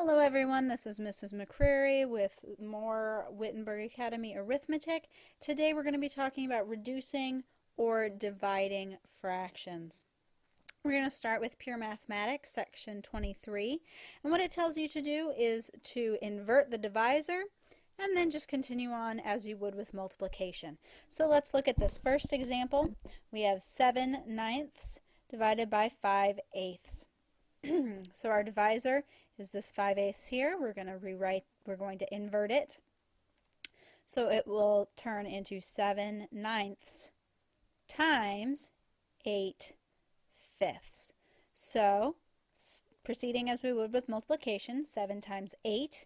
Hello everyone, this is Mrs. McCreary with more Wittenberg Academy Arithmetic. Today we're going to be talking about reducing or dividing fractions. We're going to start with Pure Mathematics, section 23, and what it tells you to do is to invert the divisor and then just continue on as you would with multiplication. So let's look at this first example. We have 7/9 divided by 5/8. So our divisor is this 5/8 here. We're going to invert it. So it will turn into 7/9 times 8/5. So proceeding as we would with multiplication, 7 times 8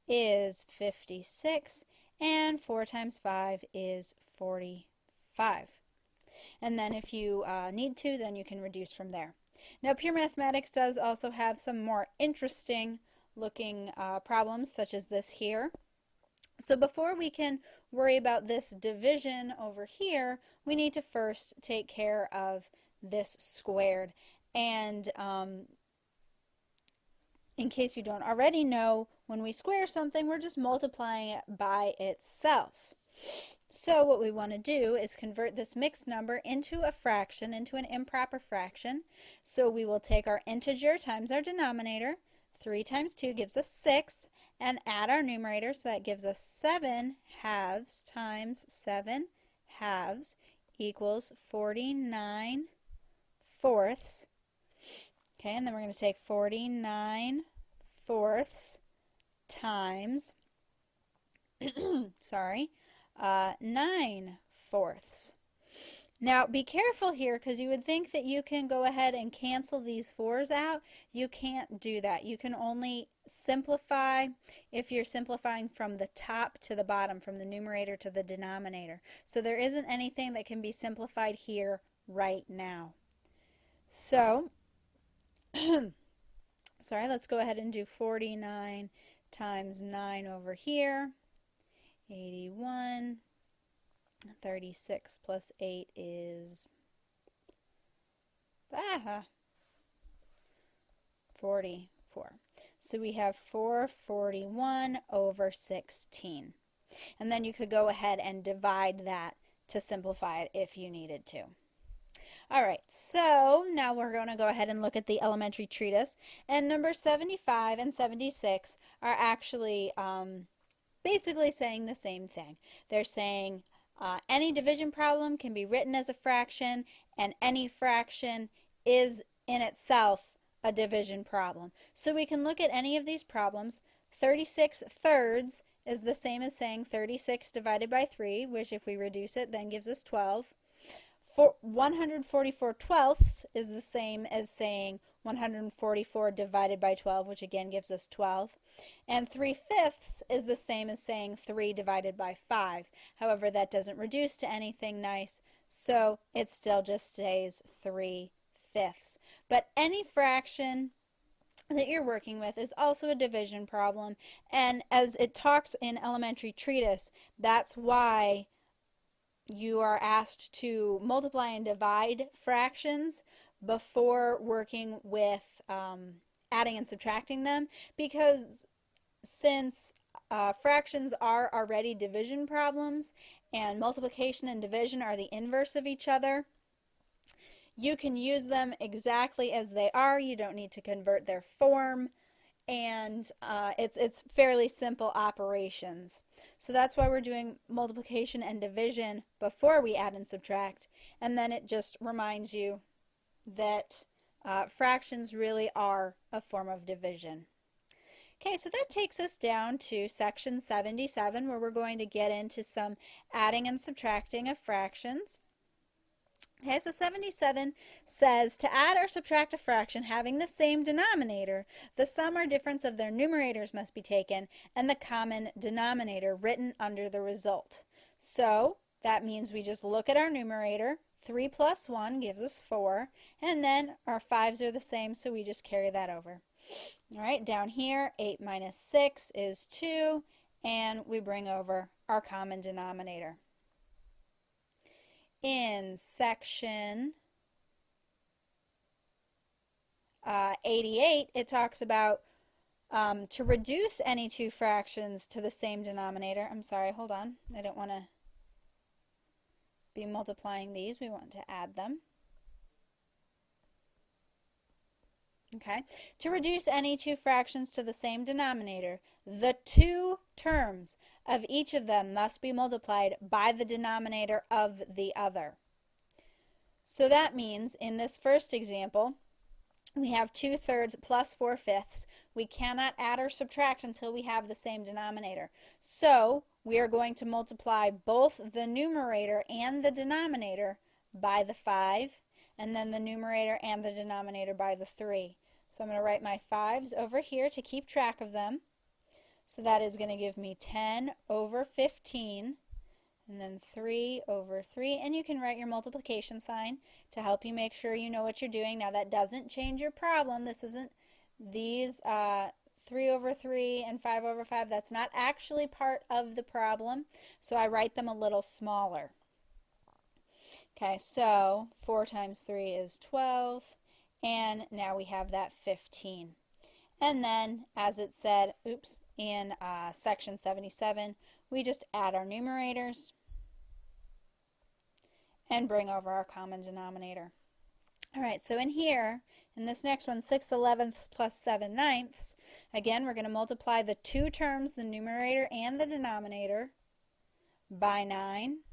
is 56, and 4 times 5 is 45. And then if you need to, then you can reduce from there. Now, Pure Mathematics does also have some more interesting looking problems, such as this here. So before we can worry about this division over here, we need to first take care of this squared. And in case you don't already know, when we square something, we're just multiplying it by itself. So what we want to do is convert this mixed number into a fraction, into an improper fraction. So we will take our integer times our denominator. 3 times 2 gives us 6, and add our numerator, so that gives us 7/2 times 7/2 equals 49/4. Okay, and then we're going to take 49/4 times 9/4. Now be careful here, because you would think that you can go ahead and cancel these 4's out. You can't do that. You can only simplify if you're simplifying from the top to the bottom, from the numerator to the denominator. So there isn't anything that can be simplified here right now. So let's go ahead and do 49 times 9 over here. 81. 36 plus 8 is 44. So we have 441 over 16. And then you could go ahead and divide that to simplify it if you needed to. Alright, so now we're going to go ahead and look at the elementary treatise. And numbers 75 and 76 are actually basically saying the same thing. They're saying any division problem can be written as a fraction, and any fraction is in itself a division problem. So we can look at any of these problems. 36/3 is the same as saying 36 divided by 3, which if we reduce it then gives us 12. 144/12 is the same as saying 144 divided by 12, which again gives us 12. And 3/5 is the same as saying 3 divided by 5. However, that doesn't reduce to anything nice, so it still just stays 3/5. But any fraction that you're working with is also a division problem, and as it talks in elementary treatise, that's why you are asked to multiply and divide fractions before working with adding and subtracting them, because since fractions are already division problems and multiplication and division are the inverse of each other, you can use them exactly as they are. You don't need to convert their form, and it's fairly simple operations. So that's why we're doing multiplication and division before we add and subtract, and then it just reminds you that fractions really are a form of division. Okay, so that takes us down to section 77, where we're going to get into some adding and subtracting of fractions. Okay, so 77 says to add or subtract a fraction having the same denominator, the sum or difference of their numerators must be taken and the common denominator written under the result. So that means we just look at our numerator. 3 plus 1 gives us 4, and then our 5's are the same, so we just carry that over. All right, down here, 8 minus 6 is 2, and we bring over our common denominator. In section 88, it talks about to reduce any two fractions to the same denominator. I'm sorry, hold on. I don't want to be multiplying these. We want to add them. Okay, to reduce any two fractions to the same denominator, the two terms of each of them must be multiplied by the denominator of the other. So that means in this first example, we have 2/3 plus 4/5. We cannot add or subtract until we have the same denominator. So we are going to multiply both the numerator and the denominator by the 5, and then the numerator and the denominator by the 3. So I'm going to write my 5's over here to keep track of them. So that is going to give me 10 over 15, and then 3 over 3. And you can write your multiplication sign to help you make sure you know what you're doing. Now that doesn't change your problem. This isn't these 3 over 3 and 5 over 5. That's not actually part of the problem. So I write them a little smaller. Okay, so 4 times 3 is 12. And now we have that 15. And then, as it said, in section 77, we just add our numerators and bring over our common denominator. All right, so in here, in this next one, 6/11 plus 7/9, again, we're going to multiply the two terms, the numerator and the denominator, by 9.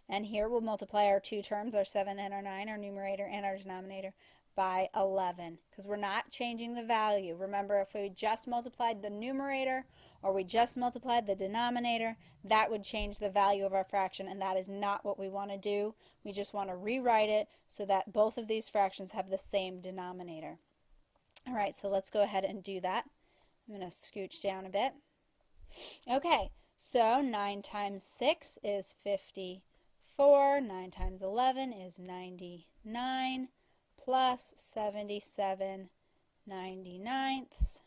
And here we'll multiply our two terms, our 7 and our 9, our numerator and our denominator, by 11, because we're not changing the value. Remember, if we just multiplied the numerator or we just multiplied the denominator, that would change the value of our fraction, and that is not what we want to do. We just want to rewrite it so that both of these fractions have the same denominator. All right, so let's go ahead and do that. I'm going to scooch down a bit. Okay, so 9 times 6 is 54. 9 times 11 is 99. Plus 77/99.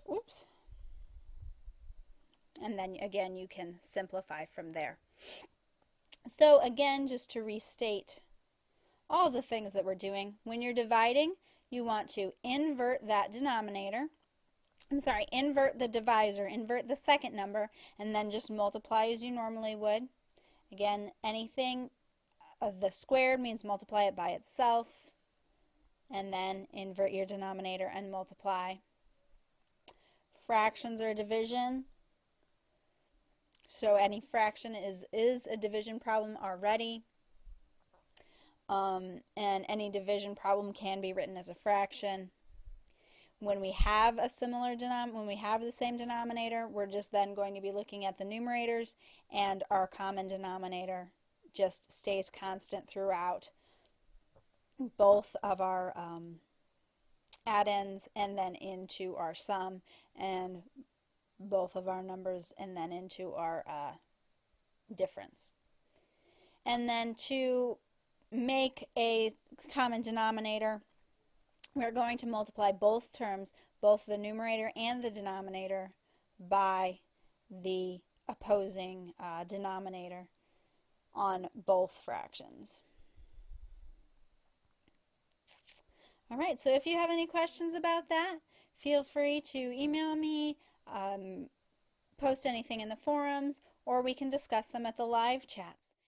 Oops. And then again, you can simplify from there. So again, just to restate all the things that we're doing, when you're dividing, you want to invert that denominator. Invert the divisor, invert the second number, and then just multiply as you normally would. Again, anything the squared means multiply it by itself, and then invert your denominator and multiply. Fractions or division. So any fraction is a division problem already, and any division problem can be written as a fraction. When we have a when we have the same denominator, we're just then going to be looking at the numerators, and our common denominator just stays constant throughout both of our addends and then into our sum, and both of our numbers and then into our difference. And then to make a common denominator, we're going to multiply both terms, both the numerator and the denominator, by the opposing denominator on both fractions. All right, so if you have any questions about that, feel free to email me, post anything in the forums, or we can discuss them at the live chats.